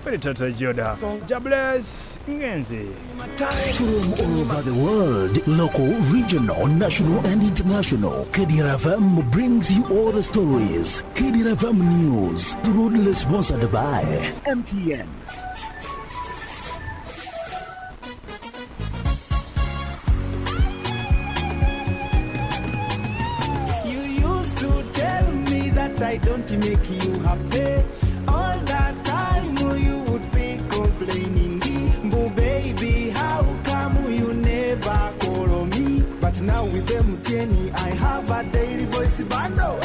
Tata Joda. Jobless Ngenzi. From all over the world, local, regional, national, and international, Kdr FM brings you all the stories. Kdr FM News, proudly sponsored by MTN. You used to tell me that I don't make you happy. All that time you would be complaining. But baby, how come you never call me? But now with MTN, I have a daily voice bundle.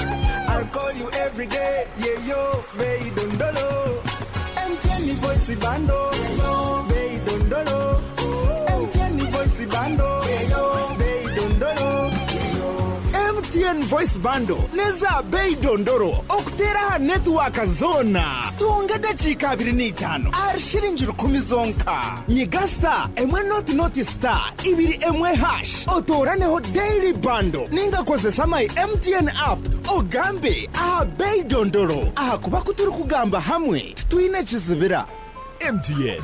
I'll call you every day, yeah yo, baby dondolo. MTN voice bundle, yeah yo, baby dondolo. MTN voice bundle, yeah yo, baby dondolo. MTN voice bundle neza bei dondoro okutera network zona tungada chika 25 arshiringi 10 zonka nyigasta emwe not star ibiri emwe hash otoraneho daily bundle ninga kozesa my MTN app ogambe aha bei dondoro aha kuba kuturi kugamba hamwe twine kizibira MTN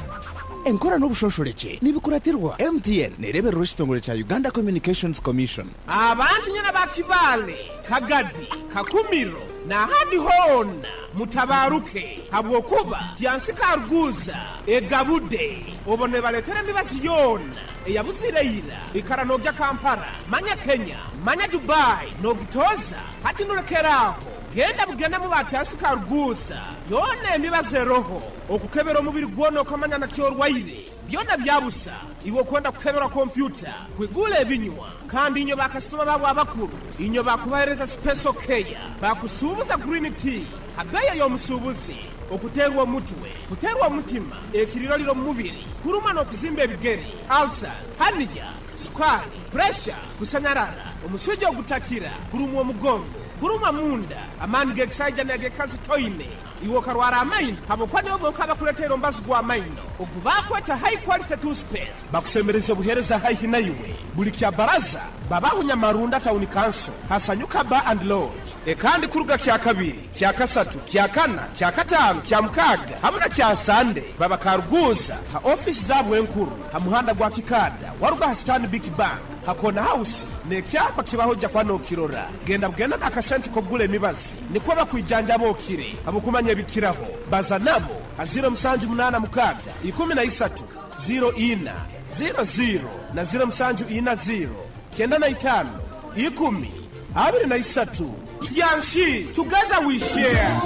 enkora n'obushosholeke nibikuratirwa MTN nerebera ekitongole kya Uganda Communications Commission. Abantu nyana bakibale kagadi kakumiro na hadi hona mutabaruke habwokuba byansika arguza egabude obone baletere mibazi yona eyabuzireyira ikara nogya Kampala manya Kenya manya Dubai nogitoza hati nolekeraho genda bugenda mu batasika arguza yona emibaze roho okukebera omubiri gwono okamanya na kyorwaire byona byabusa iwe kwenda kukebera computer kwigula ebinywa kandi inyo bakasitoma babo abakuru inyo bakubahereza special care bakusubuza green tea abeya y'omusubuzi okuterwa omutwe kuterwa omutima ekiriro liro mubiri kuruma n'okuzimba ebigeri ulcers hernia sukari pressure kusanyarara omusujja ogutakira kurumwa omugongo kuruma munda amani gekisajja negekazi toine iwo karwara amaino habokwane obwo kabakuletera mbazi gwa amaino okubakweta high quality toothpaste bakusemereza obuhereza high na iwe buli kya baraza babahunya marunda town council hasanyuka bar and lodge kandi kuruga kya kabiri kya kasatu kya kana kya katano kya mukaga hamuna kya sande babakaruguza ha office zabwe enkuru ha muhanda gwa kikada waruga ha stand big bank hakona house ne kyapa kibahoja kwa no kirora genda bugenda akasenti kogula emibazi niko bakwijanja bokire abukumanya bikiraho baza nabo azira musanju munana mukaga 13 04 00 na 0740 kenda na 5 10 23 yanshi together we share.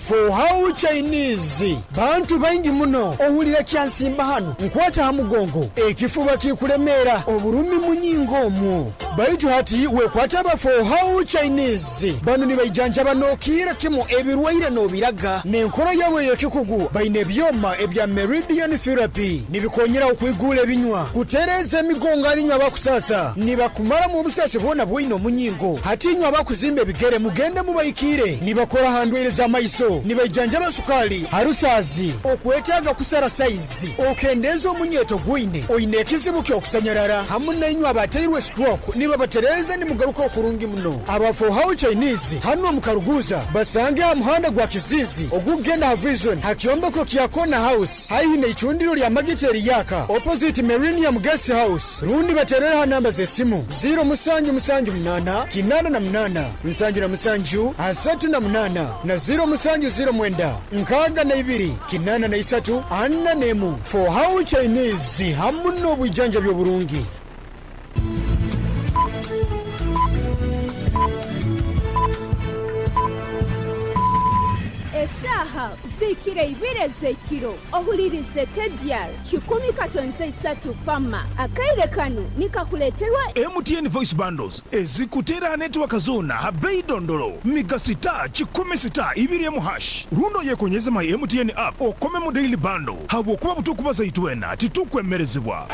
For how Chinese bantu baingi muno ohulira kyansimba hano nkwata hamugongo ekifuba kikulemera oburumi munyingo mu baitu hati wekwata ba for how Chinese bano ni bayijanja banokira kimo ebirwaire no biraga nenkora yawe yekikugu baine byoma ebya meridian therapy nibikonyera okwigula ebinywa kutereza emigongo alinywa bakusasa nibakumara mu busasi bona bwino munyingo hati nywa bakuzimbe bigere mugende mubayikire nibakora handwereza maiso nibajanja basukali harusazi okwetaga kusara size okendeza omunyeto gwine oine kizibu kyokusanyarara hamuna inywa abateirwe stroke niba batereza ni mugaruka okurungi muno aba for how Chinese hano mukaruguza basange amuhanda gwa kizizi ogugenda ha vision hakyombeko kyakona house haihine ichundiro lya magiteri yaka opposite Millennium Guest House rundi baterera namba zesimu 0 kinana na mnana nsanju na msanju asatu na mnana na 0 nkaga na ibiri kinana na isatu anna nemu for how Chinese hamuno bwijanja byo burungi. Esaha zikire ibire zekiro ohulirize Kdr 10 fama akaire kanu nikakuleterwa MTN voice bundles ezikutera network zona habei dondolo migasita 10 ibiri mu hash rundo yekonyeza my MTN app okome mu daily bundle habo kuba butukubaza itwena titukwemerezebwa.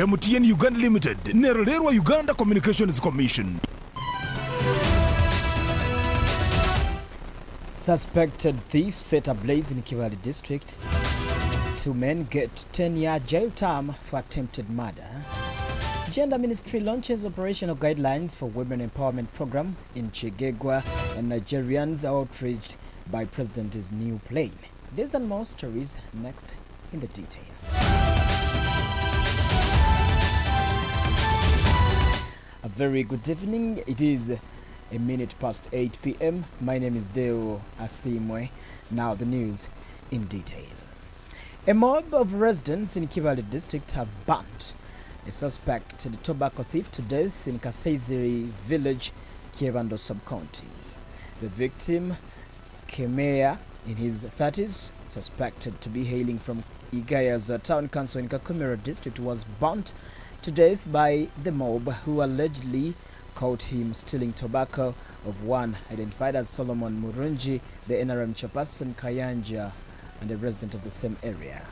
MTN Uganda Limited nerolerwa Uganda Communications Commission. Suspected thief set ablaze in Kiwali district. 2 men get 10-year jail term for attempted murder. Gender Ministry launches operational guidelines for women empowerment program in Chigegwa, and Nigerians are outraged by President's new plane. These and more stories next in the detail. A very good evening. It is a minute past 8 p.m. My name is Deo Asiimwe. Now the news in detail. A mob of residents in Kibale district have burnt a suspected tobacco thief to death in Kasezeri village, Kievando sub-county. The victim, Kemea, in his 30s, suspected to be hailing from Igaya's town council in Kakumiro district, was burnt to death by the mob who allegedly caught him stealing tobacco of one identified as Solomon Murunji, the NRM chairperson Kayanja, and a resident of the same area.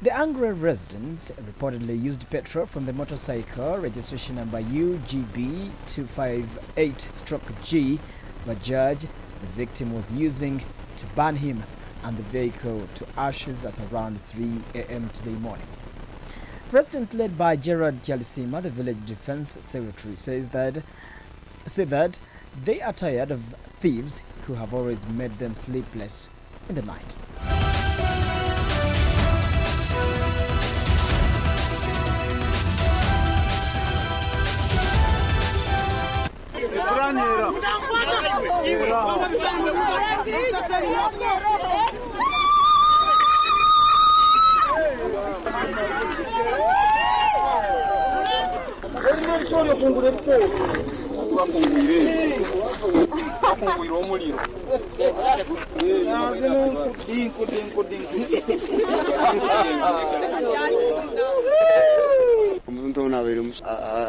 The angry residents reportedly used petrol from the motorcycle registration number UGB 258-G Bajaj the victim was using to burn him and the vehicle to ashes at around 3 a.m. today morning. Residents led by Gerard Kyalisima, the village defense secretary, said that they are tired of thieves who have always made them sleepless in the night. Umuntu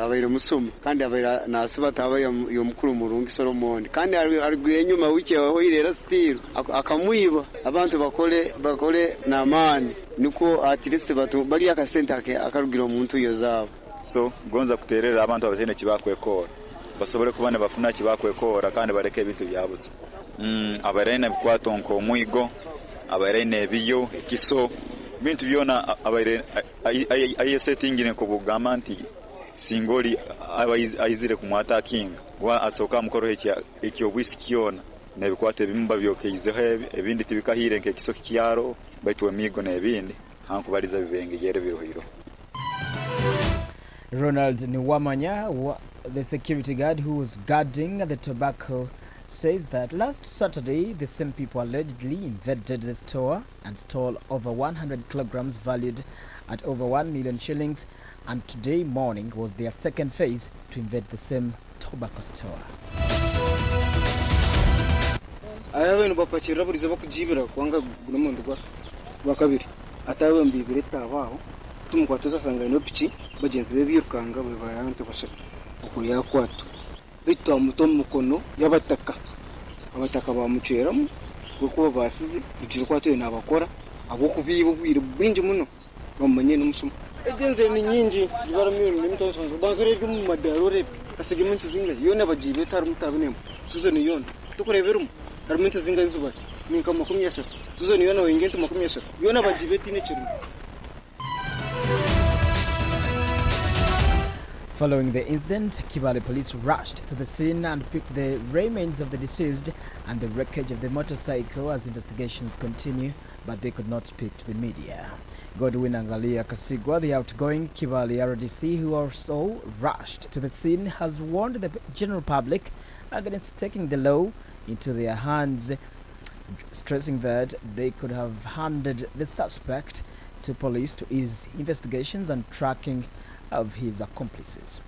abaire musumi kandi abaire nasubata aba yomukuru murungi Solomon kandi ariguye nyuma wike wahoirera still akamwiba abantu bakole na amani niko at least batu bali akasente akarugira umuntu yozabo so gonza kuterera abantu abatene kibakwekora basobole kubane bafuna kibakwekora kandi bareke ebintu byabuze abarene bikwatonko omwigo abarene ebiyo ekiso bintu byona abaire ayi setting ne kubugama nti singoli abayizire kumwata kinga wa asoka mukoro ekyo bwisikiona ne bikwate bimba byokeizeho ebindi tibikahire nke kiso kiyaro baitwe migo na ebindi hankubaliza bibengegere birohiro. Ronald Niwamanya, the security guard who was guarding the tobacco, says that last Saturday the same people allegedly invaded the store and stole over 100 kilograms valued at over 1 million shillings, and today morning was their second phase to invade the same tobacco store. Ayawe nubapachira burizo bakujibira kwanga gurumundu bakabiri atawe mbibire tabaho tumukwatoza sangano pichi bagenzi be birukanga bayanto bashaka okuya kwatu bitwa muto mukono yabataka abataka bamuceramo kuko basize bitiro kwatu n'abakora abo kubibo bwire bwinji muno bamanye n'umusumo egenze ni nyinji ibaramyo ni mutosonzo banzore byo madarore asigimente zinga yona bajibe taru mutabine suzo ni yona tukureberum armente zinga izuba ni kama 10 suzo ni yona wengento 10 yona bajibe tine chiru. Following the incident, Kibale police rushed to the scene and picked the remains of the deceased and the wreckage of the motorcycle as investigations continue, but they could not speak to the media. Godwin Angalia Kasigwa, the outgoing Kibale RDC, who also rushed to the scene, has warned the general public against taking the law into their hands, stressing that they could have handed the suspect to police to ease investigations and tracking of his accomplices.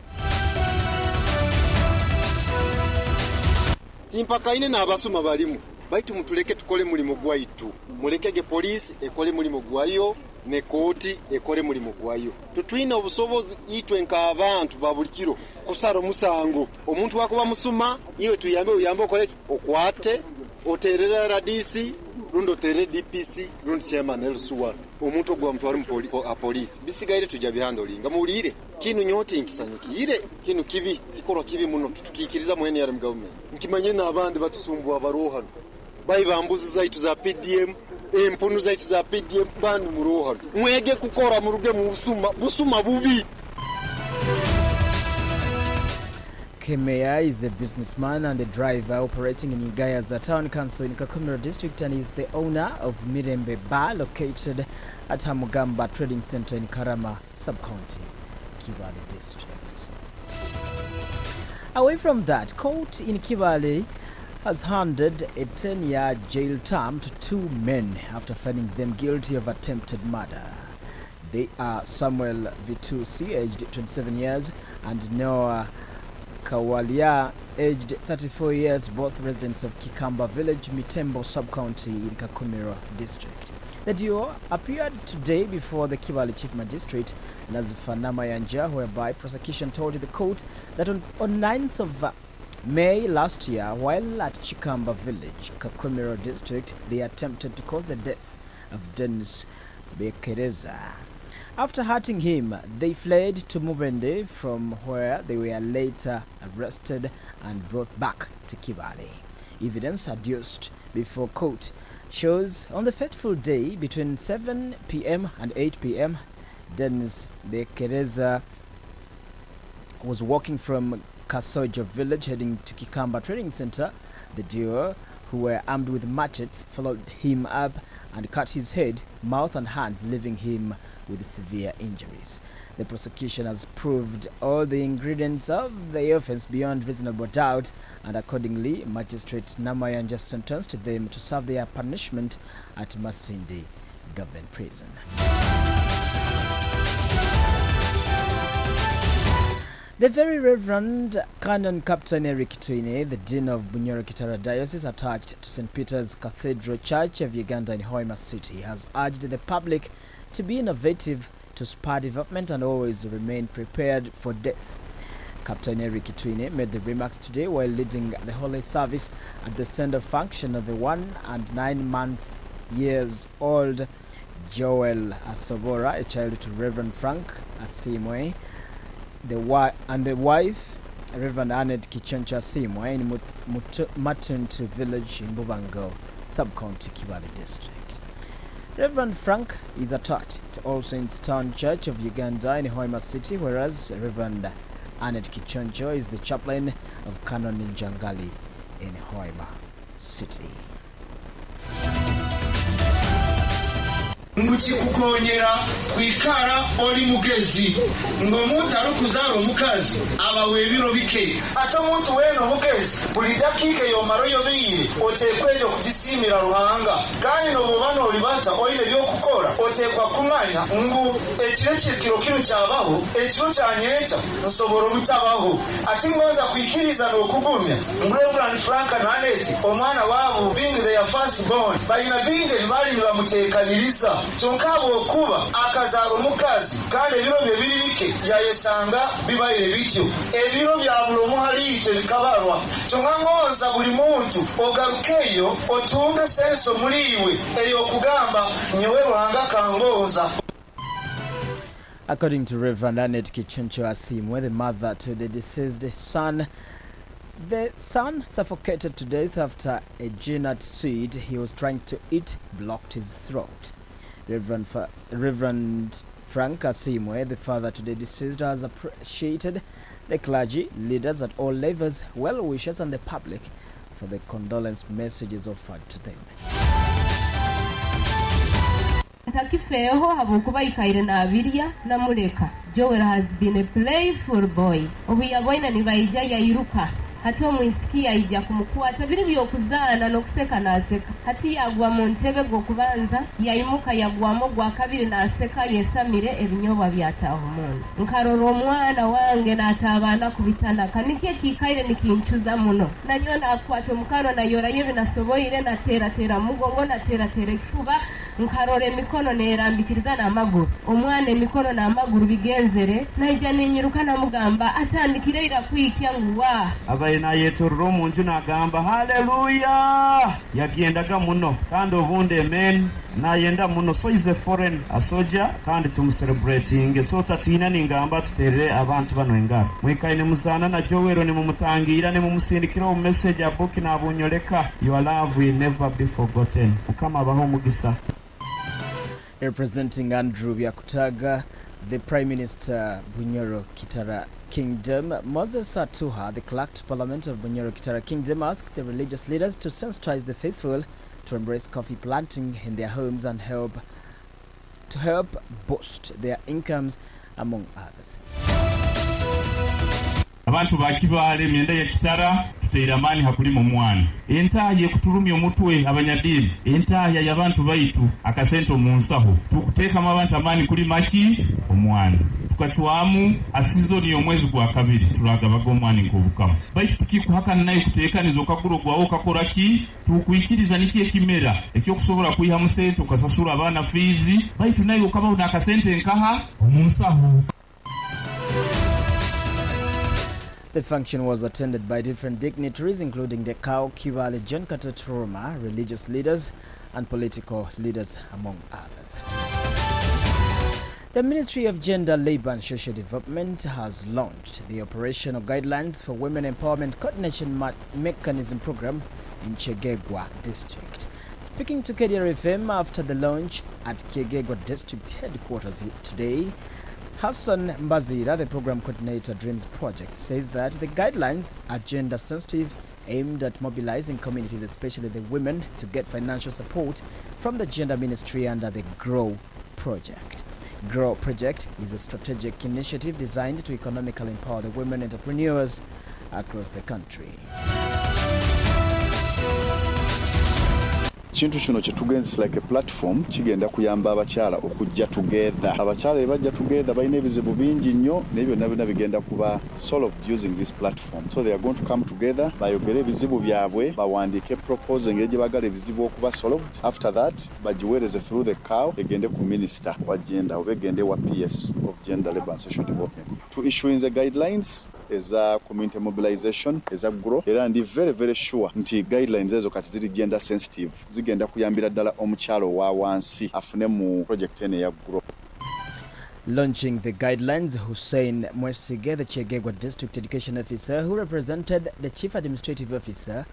Timpakaine na abasuma balimu baitu mutuleke tukole mulimo gwaitu mulekege police ekole mulimo gwayo ne kooti ekole mulimo gwayo tutwina obusobozi itwe nka abantu babulikiro kusaro musango omuntu wakuba musuma iwe uyambe okole okwate oterera radisi rundo tere DPC rundo chairman elsuwa omuntu gwa mtwari police bisigaire tujja bihandolinga mulire kinu nyoti nkisanyikire kinu kibi ikoro kibi muno tutukikiriza mwene yari government nkimanye n'abandi batusumbwa abarohano bayibambuza zaitu za PDM empunu zaitu za PDM bantu murohano mwege kukora muruge mu busuma bubi. Kemeya is a businessman and a driver operating in Igayaza Town Council in Kakumiro District and is the owner of Mirembe Bar located at Hamugamba Trading Center in Karama Sub-County, Kibale District. Away from that, court in Kibale has handed a 10-year jail term to 2 men after finding them guilty of attempted murder. They are Samuel Vitusi, aged 27 years, and Noah Kawalia, aged 34 years, both residents of Kikamba Village, Mitembo Sub-County in Kakumiro District. The duo appeared today before the Kibale Chief Magistrate, Nazifana Yanja, whereby prosecution told the court that on 9th of May last year, while at Chikamba Village, Kakumiro District, they attempted to cause the death of Dennis Bekereza. After hurting him, they fled to Mubende, from where they were later arrested and brought back to Kibale. Evidence adduced before court shows on the fateful day between 7 p.m. and 8 p.m., Dennis Bekereza was walking from Kasojo village heading to Kikamba Trading Center. The duo, who were armed with machetes, followed him up and cut his head, mouth and hands, leaving him with severe injuries. The prosecution has proved all the ingredients of the offense beyond reasonable doubt, and accordingly, Magistrate Namayanja sentenced them to serve their punishment at Masindi Government Prison. The Very Reverend Canon Captain Eric Twine, the Dean of Bunyoro Kitara Diocese attached to St. Peter's Cathedral Church of Uganda in Hoima City, has urged the public to be innovative, to spur development and always remain prepared for death. Captain Eric Twine made the remarks today while leading the Holy Service at the send-off function of the 1 and 9 months years old Joel Asobora, a child to Reverend Frank Asiimwe, the wife, Reverend Annette Kichoncha Asiimwe, in Matuntu village in Bubango, Sub-County, Kibale District. Reverend Frank is attached to All Saints Town Church of Uganda in Hoima City, whereas Reverend Annette Kichoncho is the chaplain of Canon Njangali in Hoima City. Ngukikukonyera kwikara oli mugezi ngomuntu arukuzara omukazi abawe ebiro bike ate omuntu weno mugezi buli dakika yomaro yobiyire otekwejo kugisimira ruhanga kandi nobubano olibata oine byokukora otekwa kumanya ngu ekirekirikiro kino kyabaho ekiro kyanyeeta nsobora butabaho ati ngoza kwikiriza n'okugumya Reverend Frank and Annette omwana wabo being their first born bayina binge bali nibamutekaniriza Chonkabo kuba akazaro mukazi kandi ebiro bye biribike yayesanga bibaire bityo ebiro bya bulomu halite bikabarwa chongangoza buli muntu ogarukeyo otunge senso muliwe eyo kugamba nyewe ruhanga kangoza. According to Reverend Annette Kichoncho Asiimwe, the mother to the deceased son, the son suffocated to death after a ginat seed he was trying to eat blocked his throat. Reverend Frank Asiimwe, the father to the deceased, has appreciated the clergy, leaders at all levels, well-wishers and the public for the condolence messages offered to them. Takifeho habukuba ikaire na abiria na muleka. Joel has been a playful boy. Obuyaboina nibaija yairuka. Hati omwisikia ija kumukwata biri byokuzana nokuseka naseka. Hati yagwa mu ntebe gwokubanza yayimuka yagwamo gwa kabiri naseka yesamire ebinyoba byataho mundu. Nkaroro omwana wange natabana kubitana kanike kikaire nikinchuza muno. Nanyona akwata omukano na yora yebe nasoboire na tera mugongo na tera kuba nkarore emikono nerambikiriza n'amaguru omwana emikono n'amaguru bigenzere naija ninyiruka namugamba atandikire irakwikya nguwa abaina yeturro munju nagamba haleluya yagendaga muno kandi obunde amen nayenda muno so is a foreign soldier kandi tumuselebrating so tatina ningamba tutere abantu bano engaro mwikaine muzana na Joel ne mumutangira ne mumusindikira mu message ya book na bunyoleka your love will never be forgotten ukama baho mugisa. Representing Andrew Byakutaga, The Prime Minister Bunyoro Kitara Kingdom, Moses Atuha, the clerk to Parliament of Bunyoro Kitara Kingdom, asked the religious leaders to sensitize the faithful to embrace coffee planting in their homes and help boost their incomes, among others. Abantu bakibale emyenda ya kitara tuteera amaanyi hakuli mu mwana entaaya ekutulumya omutwe abanyadini entaaya y'abantu baitu akasente omunsaho tukuteekamu abantu amaanyi kuli maki omwana tukachwamu asizoni y'omwezi gwa kabiri tulagabaga omwana nk'obukamu baitu tukikuhakana naye kuteekaniza okaguro gwawo okakola ki tukuyikiriza niki ekimera ekyokusobola kuyihamu sente okasasula abaana fiizi baitu naye okabawo n'akasente nkaha omunsaho. The function was attended by different dignitaries, including the Kao Kivale John Kataturuma, religious leaders and political leaders, among others. The Ministry of Gender, Labour and Social Development has launched the Operational Guidelines for Women Empowerment Coordination Mechanism Program in Chegegwa District. Speaking to KDR FM after the launch at Chegegwa District Headquarters today, Hassan Mbazira, the program coordinator Dreams Project, says that the guidelines are gender sensitive, aimed at mobilizing communities, especially the women, to get financial support from the Gender Ministry under the GROW project. GROW project is a strategic initiative designed to economically empower the women entrepreneurs across the country. Kintu kino kyetugenzi like a platform kigenda kuyamba abakyala okujja together. Abakyala bajja together balina ebizibu bingi nnyo n'ebyo byonna bigenda kuba solved using this platform. So they are going to come together, bayogere ebizibu byabwe, bawandiike proposal engeri gye bagala ebizibu okuba solved. After that, bagiweereze through the COW egende ku minister wa gender oba egende wa PS of Gender, Labour and Social Development to issuing the guidelines eza community mobilization eza GROW. Era ndi very sure nti guidelines ezo kati ziri gender sensitive, zigenda kuyambira ddala omukyalo wa wansi afune mu project ene ya GROW. Launching the guidelines, Hussein Mwesige, the Chegegwa District Education Officer who represented the Chief Administrative Officer,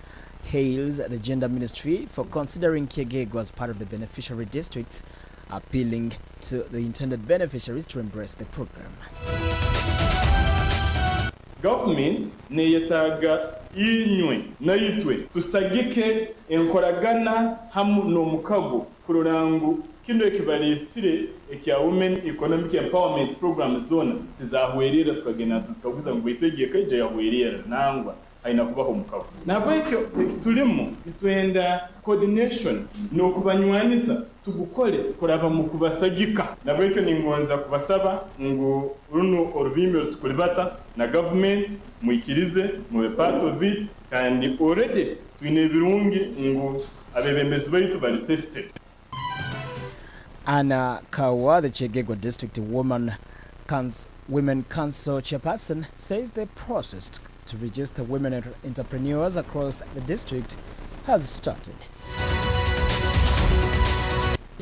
hails the Gender Ministry for considering Chegegwa as part of the beneficiary districts, appealing to the intended beneficiaries to embrace the program. Government neyetaaga inywe nayitwe tusagike enkoragana hamu n'omukago kurora ngu kino ekibalisire ekya Women Economic Empowerment Program zona tizahwerera tukagenda tuzikaguza ngo itegeka ije yahwerera nangwa aina kubaho mukago nabwo ekyo ekitulimo nitwenda coordination no kubanywanisa tugukole kuraba mu kubasagika nabwo ekyo ningonza kubasaba ngo runo orubimi tukulibata na government muikirize mu part of it kandi already twine birungi ngo abebembezi baitu bali tested. Anna Kawa, the Chegegwa District Women Council chairperson, says the process to register women entrepreneurs across the district has started.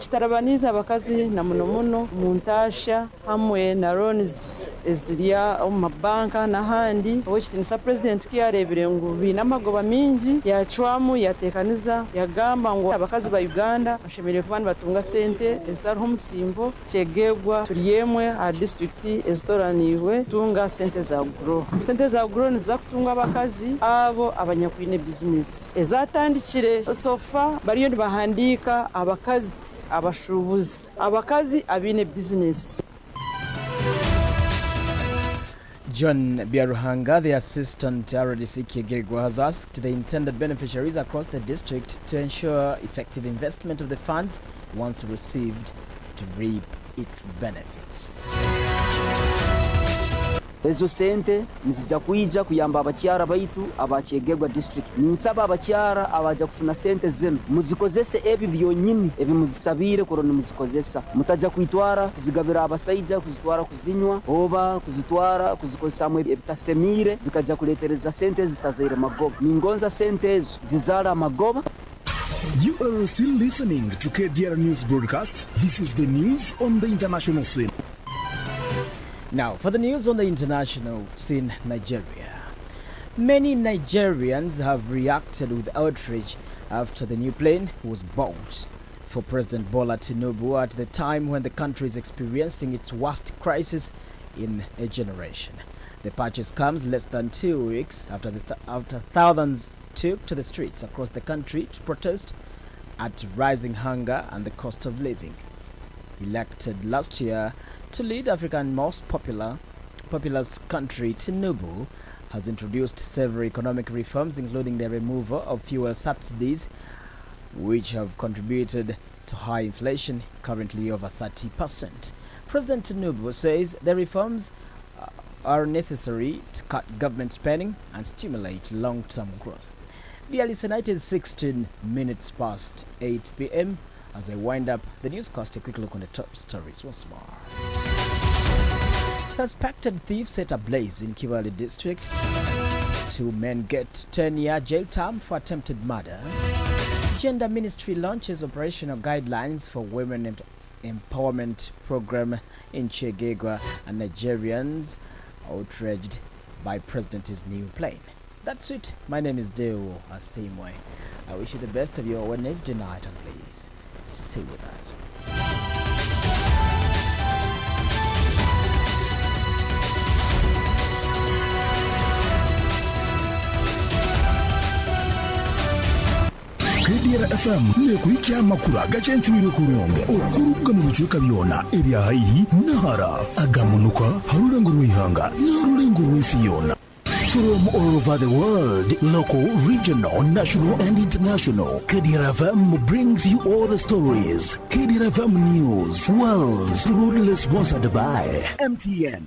Kitarabaniza abakazi na muno mu ntasha hamwe na loans ezirya mu mabanka n'ahandi owekitinisa president kiyarebere ngo binamagoba mingi yacwamu yatekaniza yagamba ngo abakazi ba Uganda bashemereye kubandi batunga sente ezitariho musimbo Chegegwa turiyemwe a district ezitoraniwe tunga sente za GROW niza kutunga abakazi abo abanyakwine business ezatandikire sofa bariyo bahandika abakazi abashubuzi abakazi abine business. John Biaruhanga, the assistant RDC Chegegwa, has asked the intended beneficiaries across the district to ensure effective investment of the funds once received to reap its benefits. Ezo sente nizija kuija kuyamba abakyara baitu abachegegwa district. Ninsaba abakyara abaja kufuna sente zenu muzikozese ebi byonyini ebi muzisabire korone muzikozesa mutaja kuitwara kuzigabira abasaija kuzitwara kuzinywa oba kuzitwara kuzikozesa mu ebitasemire bikaja kuletereza sente zitazaire magoba ningonza sente ezo zizala magoba. You are still listening to KDR News Broadcast. This is the news on the international scene. Now, for the news on the international scene, Nigeria. Many Nigerians have reacted with outrage after the new plane was bought for President Bola Tinubu at the time when the country is experiencing its worst crisis in a generation. The purchase comes less than 2 weeks after thousands took to the streets across the country to protest at rising hunger and the cost of living. Elected last year to lead Africa's most populous country, Tinubu has introduced several economic reforms, including the removal of fuel subsidies, which have contributed to high inflation, currently over 30%. President Tinubu says the reforms are necessary to cut government spending and stimulate long-term growth. The Alice Night is 16 minutes past 8 p.m. As I wind up the newscast, a quick look on the top stories once more. Suspected thief set ablaze in Kiwali district. 2 men get 10-year jail term for attempted murder. Gender Ministry launches operational guidelines for women empowerment program in Chegegwa, and Nigerians outraged by President's new plane. That's it. My name is Deo Asiimwe. I wish you the best of your Wednesday night, and please stay with us. KDR FM nekuikia makura gachenchuire kurunge okuruga mu bicuka byona ebya haihi nahara agamunuka harulengo rwihanga narulengo rwifiyona. From all over the world, local, regional, national and international, KDR FM brings you all the stories. KDR FM News, World's proudly sponsored by MTN.